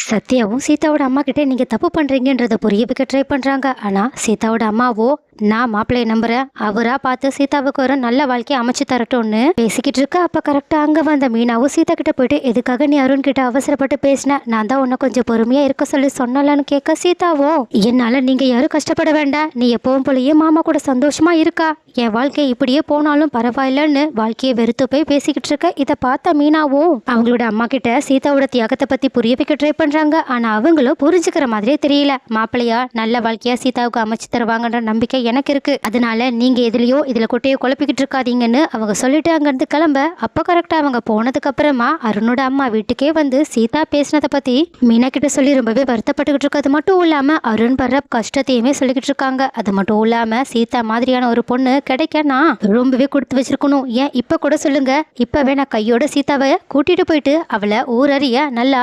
சத்யாவும் சீதாவோட அம்மா கிட்ட நீங்க தப்பு பண்றீங்கன்றத புரிய வைக்க ட்ரை பண்றாங்க. ஆனா சீதாவோட அம்மாவோ நான் மாப்பிள்ளைய நம்புறேன், அவரா பார்த்து சீதாவுக்கு ஒரு நல்ல வாழ்க்கையை அமைச்சு தரட்டும்னு பேசிக்கிட்டு இருக்க. அப்ப கரெக்டா அங்க வந்த மீனாவும் சீதா கிட்ட போயிட்டு எதுக்காக நீ அருண் கிட்ட அவசரப்பட்டு பேசின, நான் தான் உன்னை கொஞ்சம் பொறுமையா இருக்க சொல்லி சொன்னலன்னு கேட்க சீதாவோ என்னால நீங்க யாரும் கஷ்டப்பட வேண்டாம், நீ எப்பவும் போலயே மாமா கூட சந்தோஷமா இருக்கா, என் வாழ்க்கை இப்படியே போனாலும் பரவாயில்லன்னு வாழ்க்கையை வெறுத்து போய் பேசிக்கிட்டு இருக்க. இதை பார்த்த மீனாவும் அவங்களோட அம்மா கிட்ட சீதாவோட தியாகத்தை பத்தி புரிய வைக்க ட்ரை பண்றாங்க. ஆனா அவங்களும் புரிஞ்சுக்கிற மாதிரியே தெரியல. மாப்பிள்ளையா நல்ல வாழ்க்கையா சீதாவுக்கு அமைச்சு தருவாங்கன்ற நம்பிக்கை எனக்கு இருக்கு, அதனால நீங்க இதுல கொட்டையை குழப்பிக்கிட்டு இருக்காதீங்கன்னு அவங்க சொல்லிட்டு அங்கிருந்து கிளம்ப. அப்ப கரெக்டா அவங்க போனதுக்கு அப்புறமா அருணோட அம்மா வீட்டுக்கே வந்து சீதா பேசினதை பத்தி மீனா கிட்ட சொல்லி ரொம்பவே வருத்தப்பட்டுக்கிட்டு இருக்கு. அது மட்டும் இல்லாம அருண் படுற கஷ்டத்தையுமே சொல்லிக்கிட்டு இருக்காங்க. அது மட்டும் இல்லாம சீதா மாதிரியான ஒரு பொண்ணு கிடைக்க நான் ரொம்பவே கொடுத்து வச்சிருக்கணும், ஏன் இப்ப கூட சொல்லுங்க, இப்பவே நான் கையோட சீதாவை கூட்டிட்டு போயிட்டு அவளை ஊரறிய நல்லா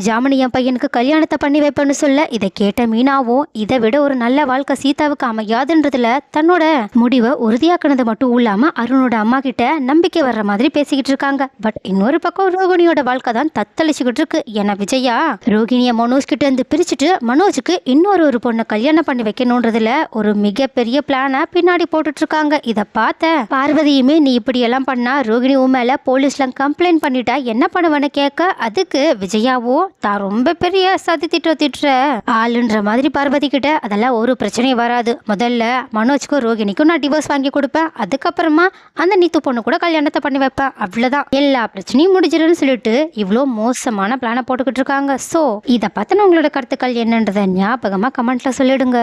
ஜாமனி என் பையனுக்கு கல்யாணத்தை பண்ணி வைப்பேன்னு சொல்ல. இதை கேட்ட மீனாவும் இதை விட ஒரு நல்ல வாழ்க்கை சீதாவுக்கு அமையாதுன்றதுல தன்னோட முடிவை உறுதியாக்குனது மட்டும் இல்லாம அருணோட அம்மா கிட்ட நம்பிக்கை வர்ற மாதிரி பேசிக்கிட்டு இருக்காங்க. பட் இன்னொரு பக்கம் ரோகிணியோட வாழ்க்கை தான் தத்தளிச்சுக்கிட்டு இருக்கு. ஏன்னா விஜயா ரோகிணிய மனோஜ் கிட்ட இருந்து பிரிச்சுட்டு மனோஜுக்கு இன்னொரு பொண்ணை கல்யாணம் பண்ணி வைக்கணும்ன்றதுல ஒரு மிகப்பெரிய பிளான பின்னாடி போட்டுட்டு இருக்காங்க. இதை பார்த்த பார்வதியுமே நீ இப்படி எல்லாம் பண்ணா ரோகிணி உன் மேல போலீஸ்ல கம்ப்ளைண்ட் பண்ணிட்டா என்ன பண்ணுவேன்னு கேட்க, அதுக்கு விஜயாவோ தான் ரொம்ப பெரிய சதி திட்டுற ஆளுன்ற மாதிரி பார்வதி கிட்ட அதெல்லாம் ஒரு பிரச்சனையும் வராது, முதல்ல மனோஜ்க்கும் ரோகிணிக்கும் நான் டிவோர்ஸ் வாங்கி கொடுப்பேன், அதுக்கப்புறமா அந்த நீத்து பொண்ணு கூட கல்யாணத்தை பண்ணி வைப்பேன், அவ்வளவுதான் எல்லா பிரச்சனையும் முடிஞ்சிருன்னு சொல்லிட்டு இவ்வளோ மோசமான பிளான போட்டுக்கிட்டு இருக்காங்க. ஸோ இதை பத்தின உங்களோட கருத்துக்கள் என்னன்றதை ஞாபகமா கமெண்ட்ல சொல்லிடுங்க.